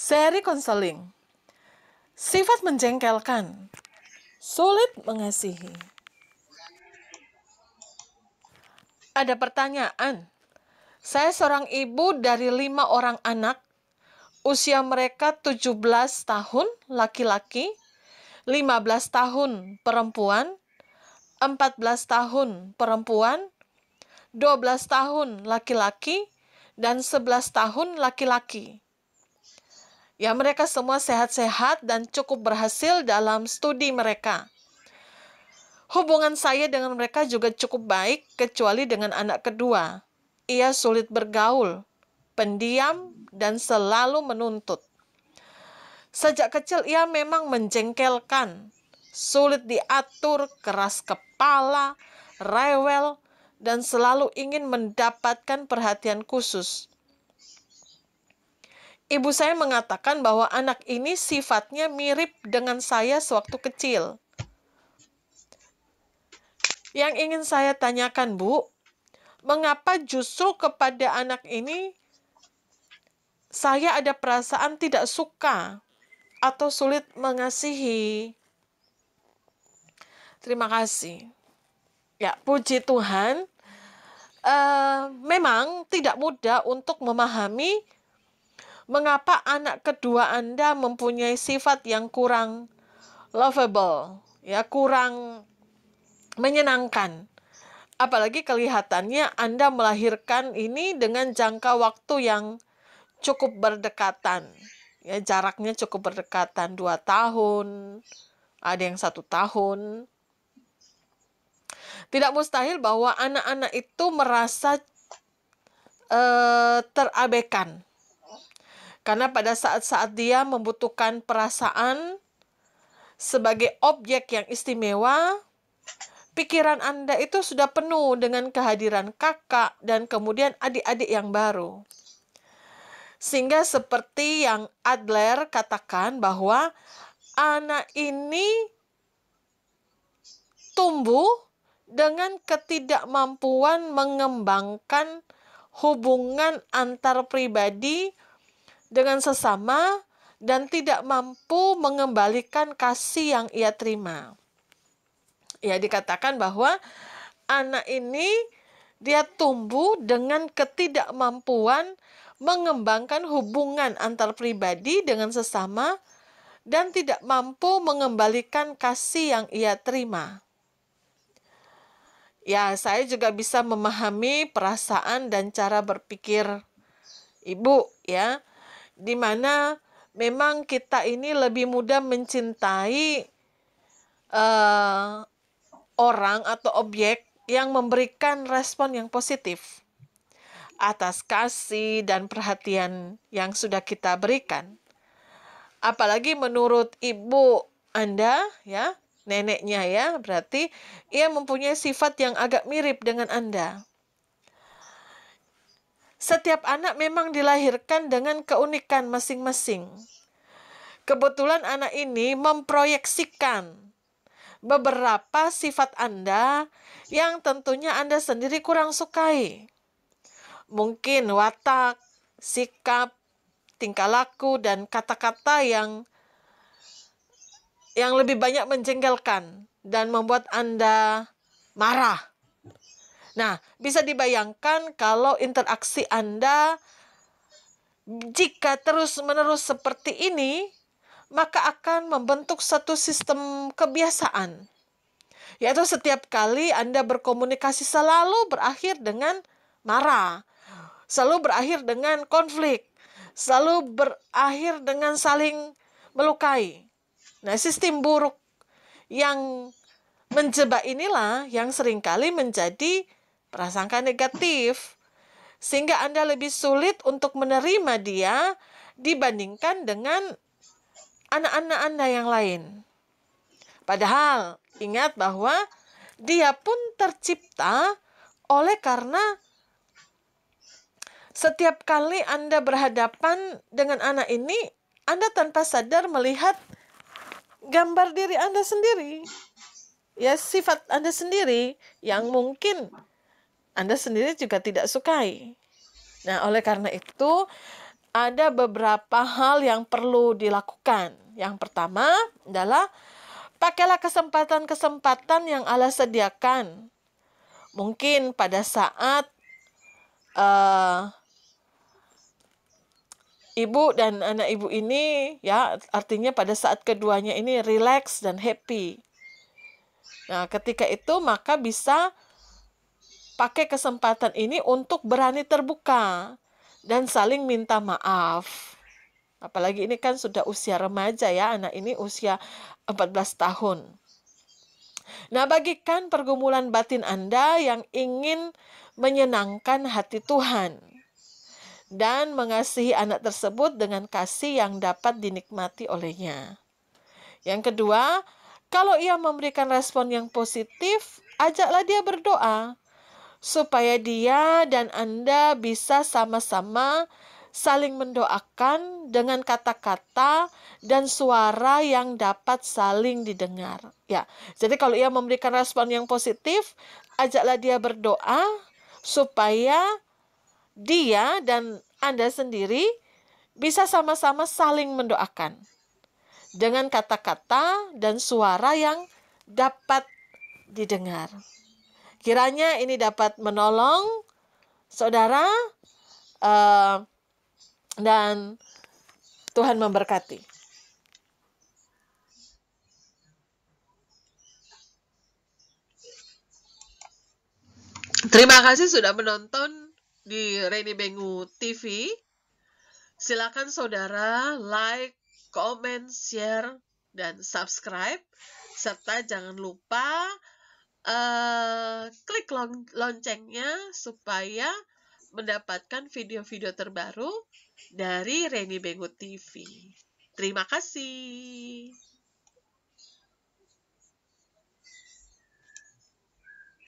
Seri konseling. Sifat menjengkelkan, sulit mengasihi. Ada pertanyaan. Saya seorang ibu dari 5 orang anak. Usia mereka 17 tahun laki-laki, 15 tahun perempuan, 14 tahun perempuan, 12 tahun laki-laki, dan 11 tahun laki-laki. Ya, mereka semua sehat-sehat dan cukup berhasil dalam studi mereka. Hubungan saya dengan mereka juga cukup baik, kecuali dengan anak kedua. Ia sulit bergaul, pendiam, dan selalu menuntut. Sejak kecil ia memang menjengkelkan, sulit diatur, keras kepala, rewel, dan selalu ingin mendapatkan perhatian khusus. Ibu saya mengatakan bahwa anak ini sifatnya mirip dengan saya sewaktu kecil. Yang ingin saya tanyakan, Bu, mengapa justru kepada anak ini saya ada perasaan tidak suka atau sulit mengasihi? Terima kasih. Ya, puji Tuhan, memang tidak mudah untuk memahami mengapa anak kedua Anda mempunyai sifat yang kurang lovable, ya, kurang menyenangkan. Apalagi kelihatannya Anda melahirkan ini dengan jangka waktu yang cukup berdekatan. Ya, jaraknya cukup berdekatan, 2 tahun, ada yang 1 tahun. Tidak mustahil bahwa anak-anak itu merasa terabaikan. Karena pada saat-saat dia membutuhkan perasaan sebagai objek yang istimewa, pikiran Anda itu sudah penuh dengan kehadiran kakak dan kemudian adik-adik yang baru. Sehingga seperti yang Adler katakan bahwa anak ini tumbuh dengan ketidakmampuan mengembangkan hubungan antar pribadi dengan sesama dan tidak mampu mengembalikan kasih yang ia terima. Ya, dikatakan bahwa anak ini dia tumbuh dengan ketidakmampuan mengembangkan hubungan antar pribadi dengan sesama dan tidak mampu mengembalikan kasih yang ia terima. Ya, saya juga bisa memahami perasaan dan cara berpikir ibu, ya, di mana memang kita ini lebih mudah mencintai orang atau objek yang memberikan respon yang positif atas kasih dan perhatian yang sudah kita berikan. Apalagi menurut ibu Anda, ya, neneknya, ya, berarti ia mempunyai sifat yang agak mirip dengan Anda. Setiap anak memang dilahirkan dengan keunikan masing-masing. Kebetulan anak ini memproyeksikan beberapa sifat Anda yang tentunya Anda sendiri kurang sukai. Mungkin watak, sikap, tingkah laku, dan kata-kata yang lebih banyak menjengkelkan dan membuat Anda marah. Nah, bisa dibayangkan kalau interaksi Anda jika terus-menerus seperti ini, maka akan membentuk satu sistem kebiasaan. Yaitu setiap kali Anda berkomunikasi selalu berakhir dengan marah, selalu berakhir dengan konflik, selalu berakhir dengan saling melukai. Nah, sistem buruk yang menjebak inilah yang seringkali menjadi prasangka negatif, sehingga Anda lebih sulit untuk menerima dia dibandingkan dengan anak-anak Anda yang lain. Padahal, ingat bahwa dia pun tercipta oleh karena setiap kali Anda berhadapan dengan anak ini, Anda tanpa sadar melihat gambar diri Anda sendiri. Ya, sifat Anda sendiri yang mungkin Anda sendiri juga tidak sukai. Nah, oleh karena itu, ada beberapa hal yang perlu dilakukan. Yang pertama adalah pakailah kesempatan-kesempatan yang Allah sediakan. Mungkin pada saat ibu dan anak ibu ini, ya, artinya pada saat keduanya ini relax dan happy. Nah, ketika itu maka bisa pakai kesempatan ini untuk berani terbuka dan saling minta maaf. Apalagi ini kan sudah usia remaja ya, anak ini usia 14 tahun. Nah, bagikan pergumulan batin Anda yang ingin menyenangkan hati Tuhan dan mengasihi anak tersebut dengan kasih yang dapat dinikmati olehnya. Yang kedua, kalau ia memberikan respon yang positif, ajaklah dia berdoa supaya dia dan Anda bisa sama-sama saling mendoakan dengan kata-kata dan suara yang dapat saling didengar. Ya, jadi kalau ia memberikan respon yang positif, ajaklah dia berdoa supaya dia dan Anda sendiri bisa sama-sama saling mendoakan dengan kata-kata dan suara yang dapat didengar. Kiranya ini dapat menolong saudara dan Tuhan memberkati. Terima kasih sudah menonton di Reni Bengu TV. Silakan saudara like, comment, share, dan subscribe. Serta jangan lupa klik loncengnya supaya mendapatkan video-video terbaru dari Reni Bengu TV. Terima kasih.